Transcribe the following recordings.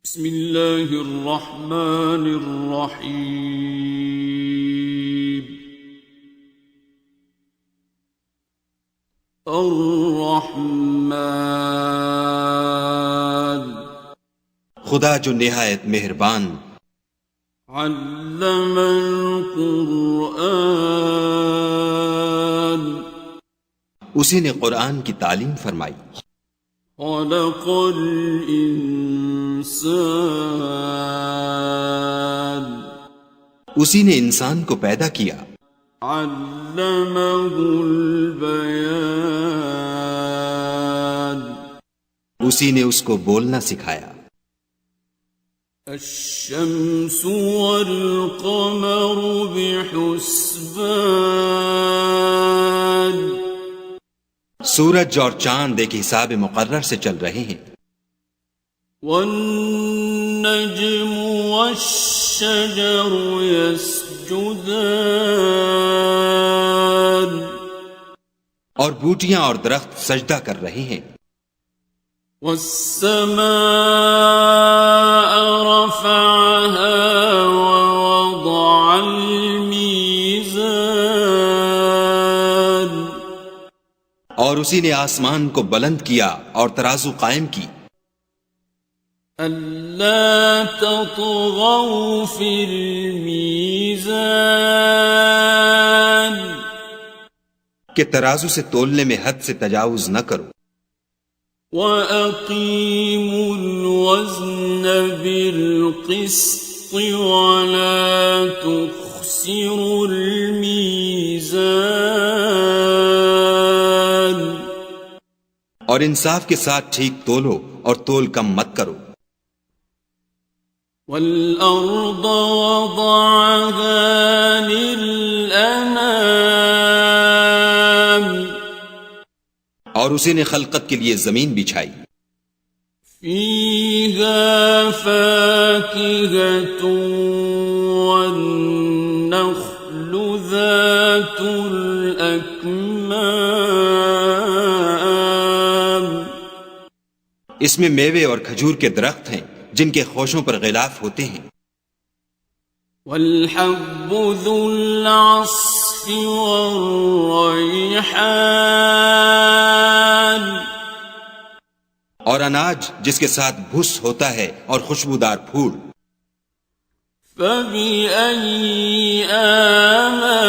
بسم اللہ الرحمن الرحیم الرحمن خدا جو نہایت مہربان، علم القرآن اسی نے قرآن کی تعلیم فرمائی، خلق الانسان اسی نے انسان کو پیدا کیا، علمہ البیان اسی نے اس کو بولنا سکھایا، الشمس والقمر بحسبان سورج اور چاند ایک حساب مقرر سے چل رہے ہیں، والنجم والشجر يسجدان اور بوٹیاں اور درخت سجدہ کر رہے ہیں، والسماء رفعها ووضع الميزان اور اسی نے آسمان کو بلند کیا اور ترازو قائم کی، أَلَّا تَطْغَوْا فِي الْمِيزَانِ کہ ترازو سے تولنے میں حد سے تجاوز نہ کرو، وَأَقِيمُوا الْوَزْنَ بِالْقِسْطِ وَلَا تُخْسِرُوا الْمِيزَانَ اور انصاف کے ساتھ ٹھیک تولو اور تول کم مت کرو، وَالْأَرْضَ وَضَعَهَا لِلْأَنَامِ اور اسی نے خلقت کے لیے زمین بچھائی، فِيهَا فَاكِهَةٌ وَالنَّخْلُ ذَاتُ الْأَكْمَامِ اس میں میوے اور کھجور کے درخت ہیں جن کے خوشوں پر غلاف ہوتے ہیں، وَالْحَبُّ ذُو الْعَصْفِ وَالرَّيْحَانِ اور اناج جس کے ساتھ بھس ہوتا ہے اور خوشبودار پھول، فَبِأَيِّ آلَاءِ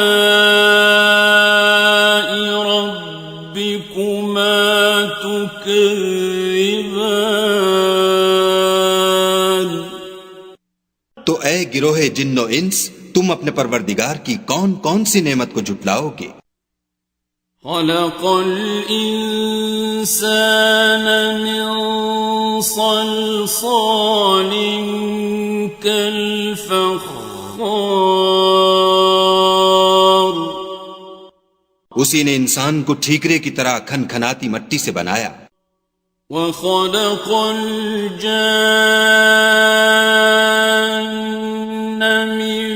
رَبِّكُمَا تُكَذِّبَانِ تو اے گروہ جن و انس، تم اپنے پروردگار کی کون کون سی نعمت کو جھٹلاؤ گے، خَلَقَ الْإِنسَانَ مِنْ صَلْصَالٍ كَالْفَخَّارِ اسی نے انسان کو ٹھیکرے کی طرح کھن کھناتی مٹی سے بنایا، وَخَلَقَ الْجَانَّ مِن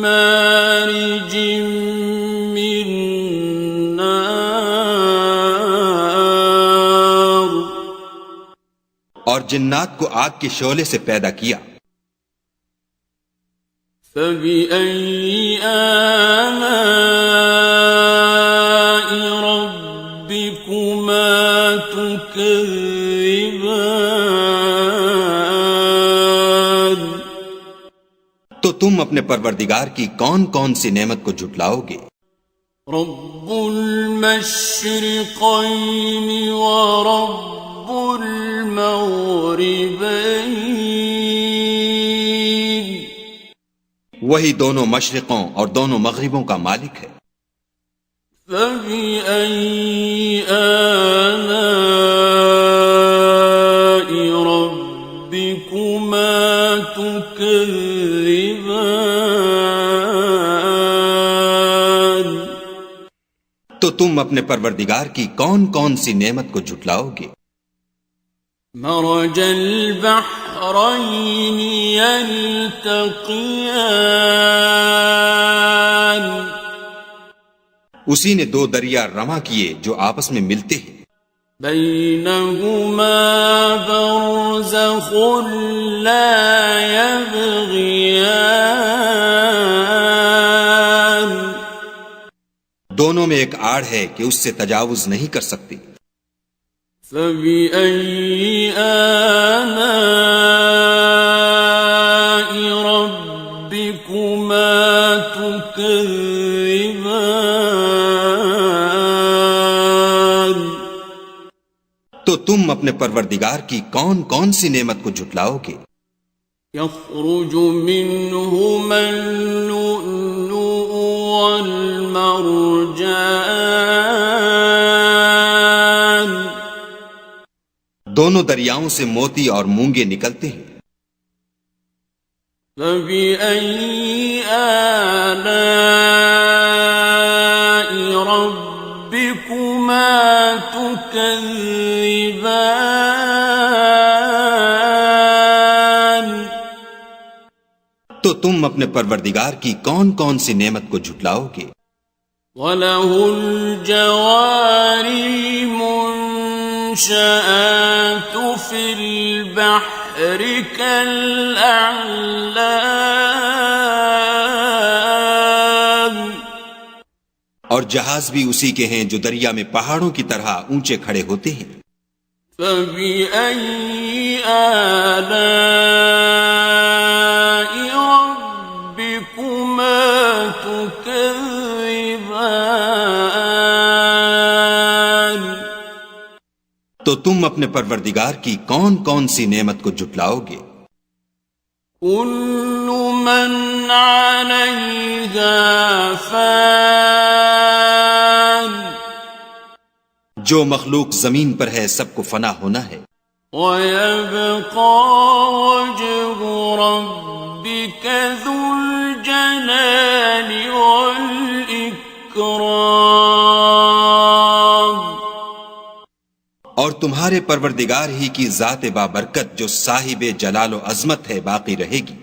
مَّارِجٍ مِّن نَّارٍ اور جنات کو آگ کے شعلے سے پیدا کیا، فَبِأَيِّ آلَاءِ رَبِّكُمَا تُكَذِّبَانِ تو تم اپنے پروردگار کی کون کون سی نعمت کو جھٹلاؤ گے، رب المشرقین ورب المغربین وہی دونوں مشرقوں اور دونوں مغربوں کا مالک ہے، فَبِأَيِّ آلَاءِ رَبِّكُمَا تُكَذِّبَانِ تو تم اپنے پروردگار کی کون کون سی نعمت کو جھٹلاؤ گے، مرج البحرین یلتقیان اسی نے دو دریا رواں کیے جو آپس میں ملتے ہیں، بينهما برزخ لا يبغيان دونوں میں ایک آڑ ہے کہ اس سے تجاوز نہیں کر سکتی. فبأي آلاء ربكما تكذبان تو تم اپنے پروردگار کی کون کون سی نعمت کو جھٹلاؤ گے؟ يخرج منهما اللؤلؤ والمرجان دونوں دریاؤں سے موتی اور مونگے نکلتے ہیں. فبأي آلاء ربكما تكذبان تو تم اپنے پروردگار کی کون کون سی نعمت کو جھٹلاؤ گے؟ وَلَهُ الْجَوَارِ الْمُنشَآتُ فِي الْبَحْرِ كَالْأَعْلَامِ اور جہاز بھی اسی کے ہیں جو دریا میں پہاڑوں کی طرح اونچے کھڑے ہوتے ہیں. فَبِأَيِّ آلَاءِ رَبِّكُمَا تُكَذِّبَانِ تو تم اپنے پروردگار کی کون کون سی نعمت کو جھٹلاؤ گے؟ كُلُّ مَنْ عَلَيْهَا فَانٍ جو مخلوق زمین پر ہے سب کو فنا ہونا ہے. وَيَبْقَى وَجْهُ رَبِّكَ ذُو الْجَلَالِ وَالْإِكْرَامِ اور تمہارے پروردگار ہی کی ذات بابرکت جو صاحب جلال و عظمت ہے باقی رہے گی.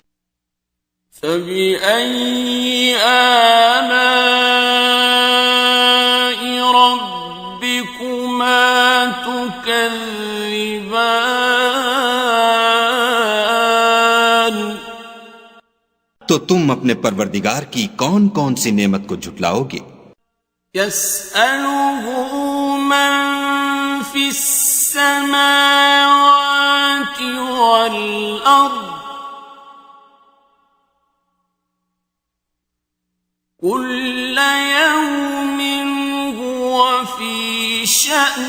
فَبِأَيِّ آلَاءِ رَبِّكُمَا تُكَذِّبَانِ تو تم اپنے پروردگار کی کون کون سی نعمت کو جھٹلاؤ گے؟ يَسْأَلُهُ مَن فِي السَّمَاوَاتِ وَالْأَرْضِ كُلَّ يَوْمٍ هُوَ فِي شَأْنٍ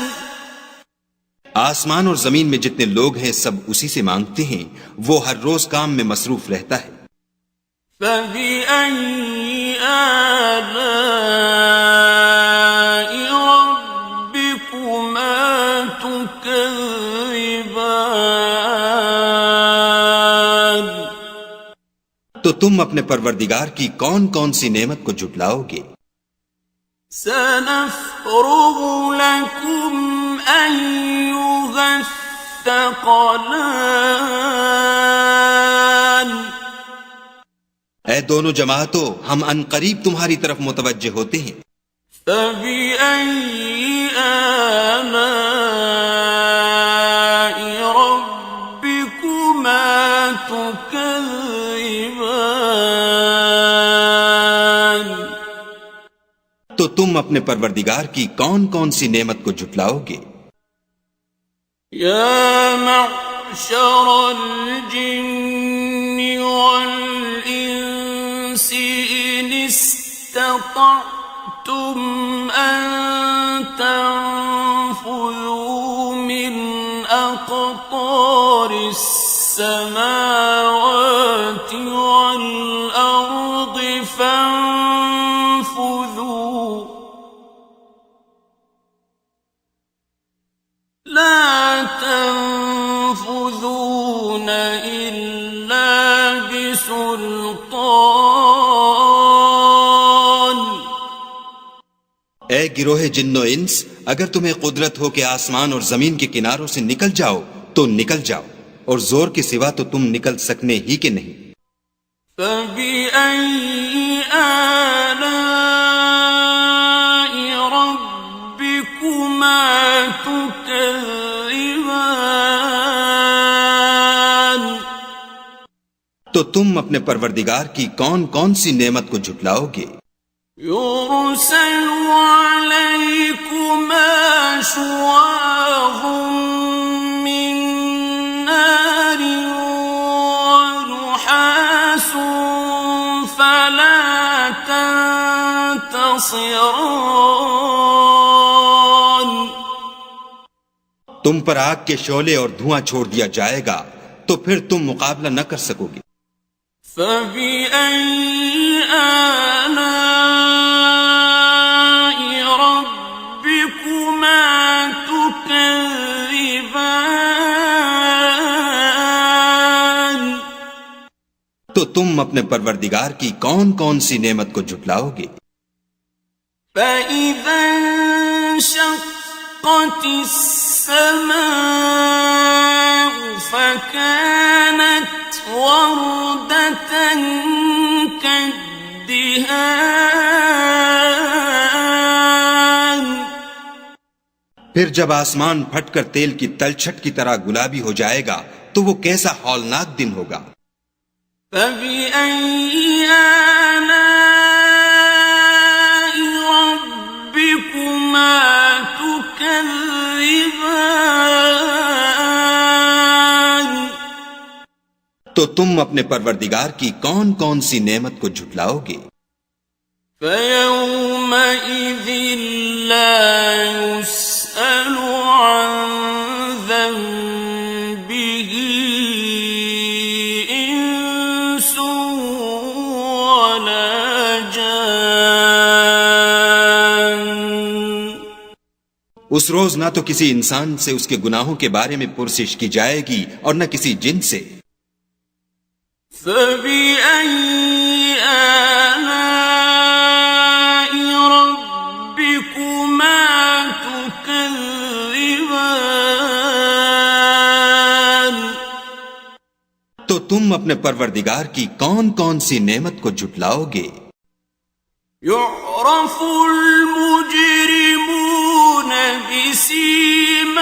آسمان اور زمین میں جتنے لوگ ہیں سب اسی سے مانگتے ہیں، وہ ہر روز کام میں مصروف رہتا ہے. فَبِأَيِّ آلَاءِ رَبِّكُمَا تُكَذِّبَانِ تو تم اپنے پروردگار کی کون کون سی نعمت کو جھٹلاؤ گے؟ سَنَفْرُغُ لَكُمْ أَيُّهَ الثَّقَلَانِ اے دونوں جماعتوں، ہم ان قریب تمہاری طرف متوجہ ہوتے ہیں. فَبِأَيِّ آلَاءِ رَبِّكُمَا تُكَذِّبَانِ تو تم اپنے پروردگار کی کون کون سی نعمت کو جھٹلاؤ گے؟ يَا مَعْشَرَ الْجِنِّ وَالْإِنسِ إِنِ اسْتَطَعْتُمْ أَن تَنفُذُوا مِنْ أَقْطَارِ السَّمَاوَاتِ وَالْأَرْضِ فَانفُذُوا لَا تَنفُذُونَ إِلَّا بِسُلْطَانٍ اے گروہ جن و انس، اگر تمہیں قدرت ہو کہ آسمان اور زمین کے کناروں سے نکل جاؤ تو نکل جاؤ، اور زور کے سوا تو تم نکل سکنے ہی کے نہیں. فَبِأَيِّ آلَاءِ رَبِّكُمَا تكذبان تو تم اپنے پروردگار کی کون کون سی نعمت کو جھٹلاؤ گے؟ يرسل عليكما شواظ من نار ونحاس فلا تنتصران تم پر آگ کے شعلے اور دھواں چھوڑ دیا جائے گا تو پھر تم مقابلہ نہ کر سکو گے۔ فَبِأَيِّ آلَاءِ رَبِّكُمَا تُكَذِّبَانِ تو تم اپنے پروردگار کی کون کون سی نعمت کو جھٹلاؤ گے؟ فَإِذَا انشَقَّتِ السَّمَاءُ فَكَانَتْ وَرْدَةً كَالدِّهَانِ پھر جب آسمان پھٹ کر تیل کی تلچھٹ کی طرح گلابی ہو جائے گا تو وہ کیسا ہولناک دن ہوگا۔ فَبِأَيِّ آلَاءِ رَبِّكُمَا تُكَذِّبَانِ تو تم اپنے پروردگار کی کون کون سی نعمت کو جھٹلاؤ گے؟ فَيَوْمَئِذٍ لَا يُسْأَلُ عَنْ ذَنبِهِ إِنسٌ وَلَا جَانٌ اس روز نہ تو کسی انسان سے اس کے گناہوں کے بارے میں پرسش کی جائے گی اور نہ کسی جن سے۔ فَبِأَيِّ آلَاءِ رَبِّكُمَا تُكَذِّبَانِ تو تم اپنے پروردگار کی کون کون سی نعمت کو جھٹلاؤ گے؟ يُعْرَفُ الْمُجْرِمُونَ بِسِيمَاهُمْ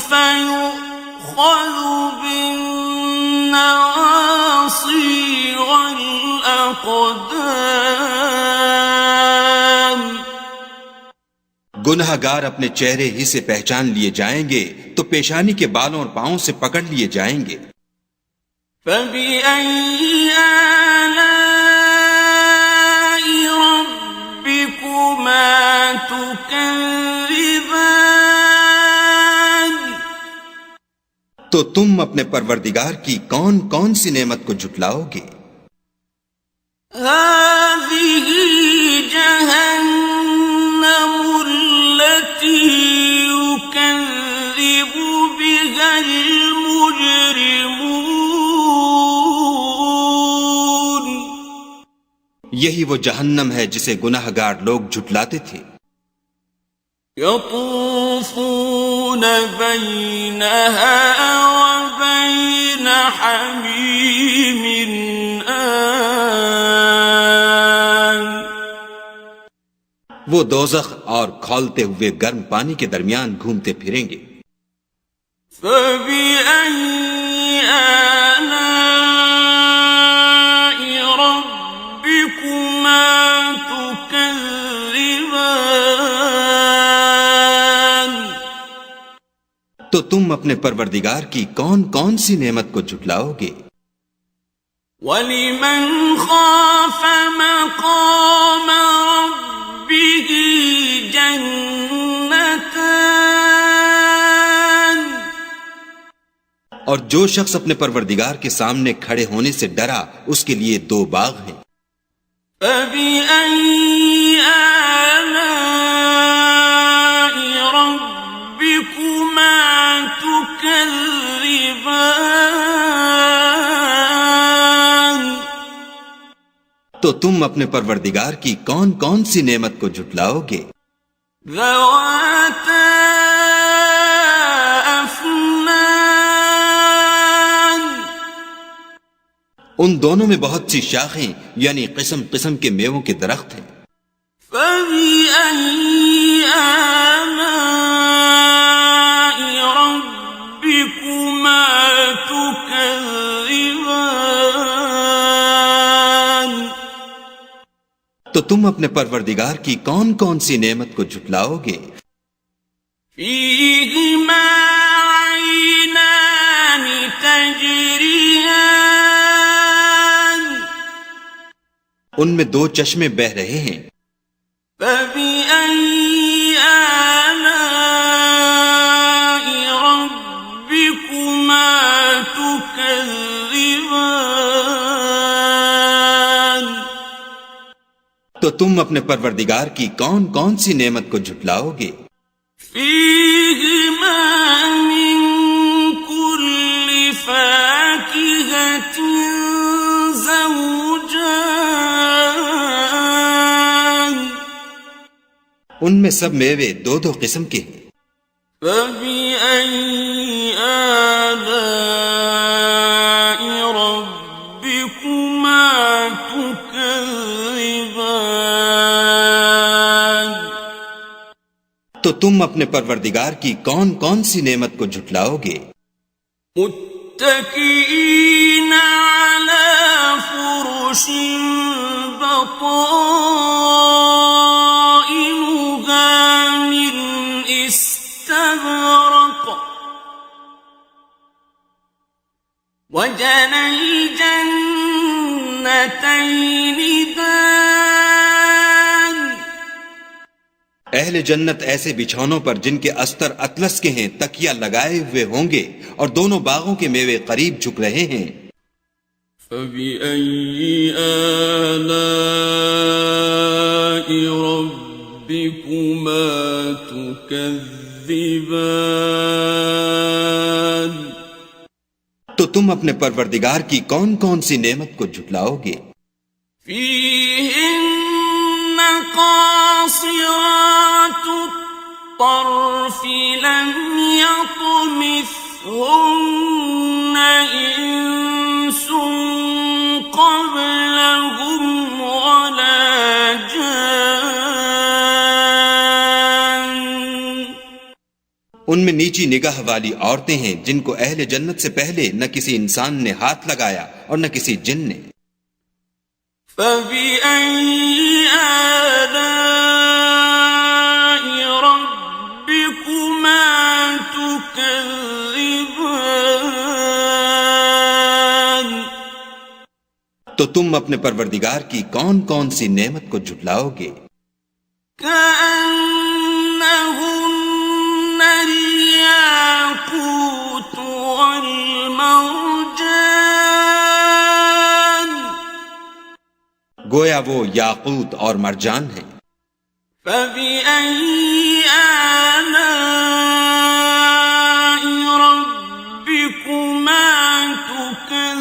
فَيُؤْخَذُ بِالنَّوَاصِي وَالْأَقْدَامِ گناہ گار اپنے چہرے ہی سے پہچان لیے جائیں گے تو پیشانی کے بالوں اور پاؤں سے پکڑ لیے جائیں گے۔ فَبِأَيِّ آلَاءِ رَبِّكُمَا تُكَذِّبَانِ تو تم اپنے پروردگار کی کون کون سی نعمت کو جھٹلاؤ گے؟ هَٰذِهِ جَهَنَّمُ الَّتِي يُكَذِّبُ بِهَا الْمُجْرِمُونَ یہی وہ جہنم ہے جسے گناہ گار لوگ جھٹلاتے تھے۔ يَطُوفُونَ بَيْنَهَا وَبَيْنَ حَمِيمٍ آنٍ وہ دوزخ اور کھولتے ہوئے گرم پانی کے درمیان گھومتے پھریں گے۔ فَبِأَيِّ آلَاءِ رَبِّكُمَا تُكَذِّبَانِ تو تم اپنے پروردگار کی کون کون سی نعمت کو جھٹلاؤ گے؟ وَلِمَنْ خَافَ مَقَامَ رَبِّهِ جَنَّتَانِ اور جو شخص اپنے پروردگار کے سامنے کھڑے ہونے سے ڈرا اس کے لیے دو باغ ہیں۔ فَبِأَيِّ آلَاءِ رَبِّكُمَا تُكَذِّبَانِ تو تم اپنے پروردگار کی کون کون سی نعمت کو جھٹلاؤ گے؟ ذَوَاتَا أَفْنَانٍ ان دونوں میں بہت سی شاخیں یعنی قسم قسم کے میووں کے درخت ہیں۔ فَبِأَيِّ آلَاءِ تم اپنے پروردگار کی کون کون سی نعمت کو جھٹلاؤ گے؟ فیہما عینان تجریان ان میں دو چشمے بہ رہے ہیں، فبأي آلاء ربكما تكذبان تو تم اپنے پروردگار کی کون کون سی نعمت کو جھٹلاؤ گے؟ فيهما من كل فاكهة زوجان ان میں سب میوے دو دو قسم کے ہیں، فبأي آلاء ربكما تكذبان تو تم اپنے پروردگار کی کون کون سی نعمت کو جھٹلاؤ گے؟ متكئين على فرش بطائنها من استبرق وجنى الجنتين دان اہل جنت ایسے بچھونوں پر جن کے استر اطلس کے ہیں تکیہ لگائے ہوئے ہوں گے، اور دونوں باغوں کے میوے قریب جھک رہے ہیں۔ فبأي آلاء ربكما تكذبان تو تم اپنے پروردگار کی کون کون سی نعمت کو جھٹلاؤ گے؟ فيهن قاصرات الطرف لم يطمثهن إنس قبلهم ولا جان ان میں نیچی نگاہ والی عورتیں ہیں جن کو اہل جنت سے پہلے نہ کسی انسان نے ہاتھ لگایا اور نہ کسی جن نے۔ فبأي آلاء ربكما تكذبان تو تم اپنے پروردگار کی کون کون سی نعمت کو جھٹلاؤ گے؟ كأنهن الياقوت والمرجان گویا وہ یاقوت اور مرجان ہیں۔ فبأي آلاء ربكما تكذبان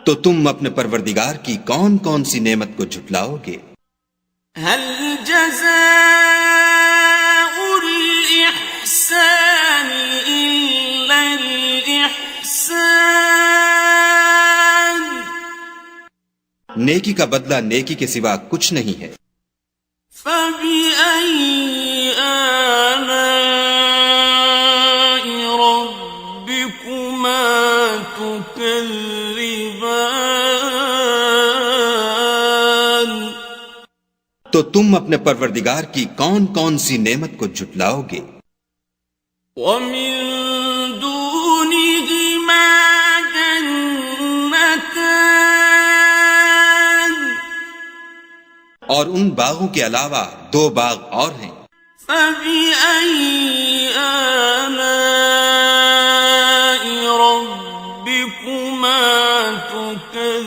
تو تم اپنے پروردگار کی کون کون سی نعمت کو جھٹلاؤ گے؟ هل جزاء الإحسان إلا الإحسان نیکی کا بدلہ نیکی کے سوا کچھ نہیں ہے۔ فبأي آلاء ربكما تكذبان تو تم اپنے پروردگار کی کون کون سی نعمت کو جھٹلاؤ گے؟ ومن دونهما جنتان اور ان باغوں کے علاوہ دو باغ اور ہیں۔ فبأي آلاء ربكما تكذبان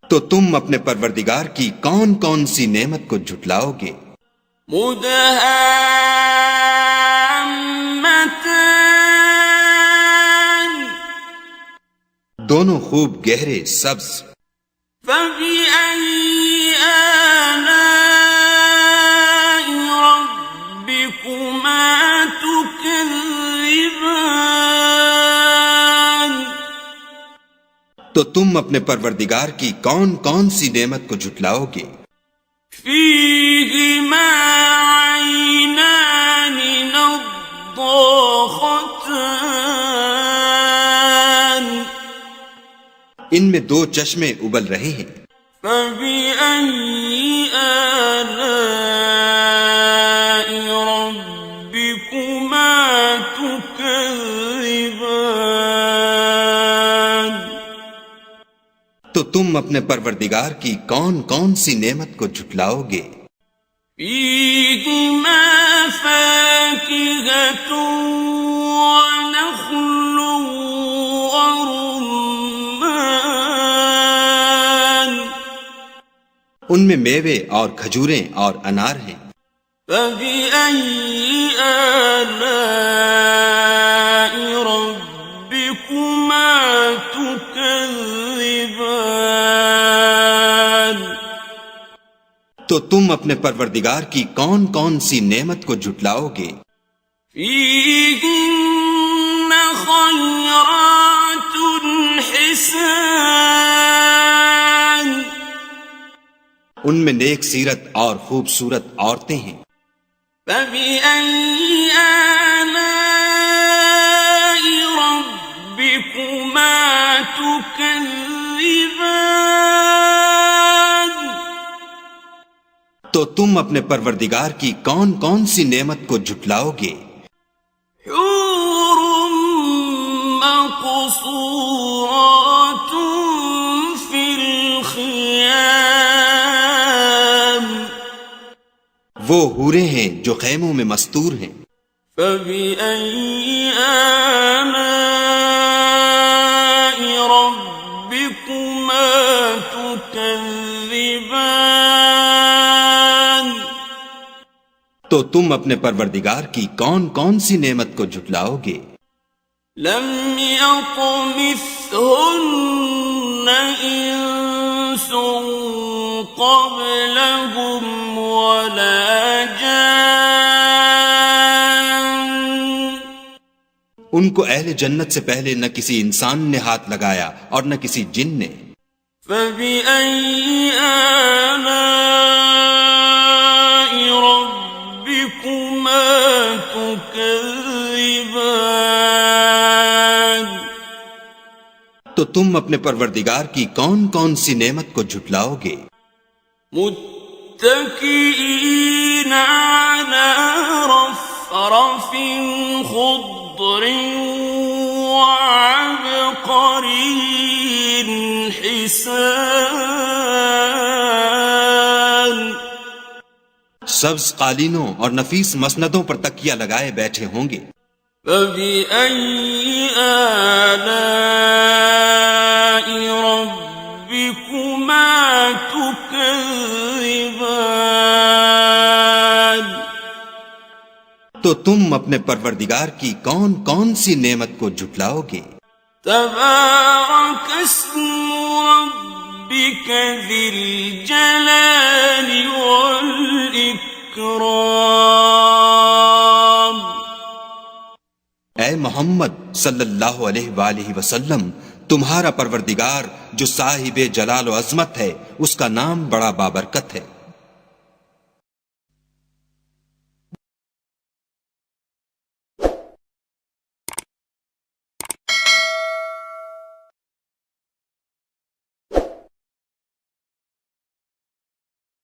تو تم اپنے پروردگار کی کون کون سی نعمت کو جھٹلاؤ گے؟ مدهامتان دونوں خوب گہرے سبز۔ فبأي آلاء ربكما تكذبان تو تم اپنے پروردگار کی کون کون سی نعمت کو جھٹلاؤ گے؟ فيهما عينان نضاختان ان میں 2 چشمے ابل رہے ہیں، فبأي آلاء ربكما تكذبان؟ تو تم اپنے پروردگار کی کون کون سی نعمت کو جھٹلاؤ گے؟ فيهما فاكهة ونخل ورمان، ان میں میوے اور کھجوریں اور انار ہیں۔ فبأي آلاء ربكما تكذبان؟ تو تم اپنے پروردگار کی کون کون سی نعمت کو جھٹلاؤ گے؟ فيهن خيرات حسان، ان میں نیک سیرت اور خوبصورت عورتیں ہیں۔ فبأي آلاء ربكما تكذبان؟ تو تم اپنے پروردگار کی کون کون سی نعمت کو جھٹلاؤ گے؟ حور مقصورات في الخيام، وہ حوریں ہیں جو خیموں میں مستور ہیں۔ فبأي آلاء ربكما تكذبان؟ تو تم اپنے پروردگار کی کون کون سی نعمت کو جھٹلاؤ گے؟ لم يطمثهن إنس قبلهم ولا جان، ان کو اہل جنت سے پہلے نہ کسی انسان نے ہاتھ لگایا اور نہ کسی جن نے۔ فبأي آلاء ربكما تكذبان؟ تو تم اپنے پروردگار کی کون کون سی نعمت کو جھٹلاؤ گے؟ متكئين على رفرف خضر وعبقري حسان، سبز قالینوں اور نفیس مسندوں پر تکیہ لگائے بیٹھے ہوں گے۔ فبأي آلاء ربكما تكذبان؟ تو تم اپنے پروردگار کی کون کون سی نعمت کو جھٹلاؤ گے؟ تبارك اسم ربك ذي الجلال والإكرام۔ اے محمد صلی اللہ علیہ وآلہ وسلم، تمہارا پروردگار جو صاحب جلال و عظمت ہے، اس کا نام بڑا بابرکت ہے۔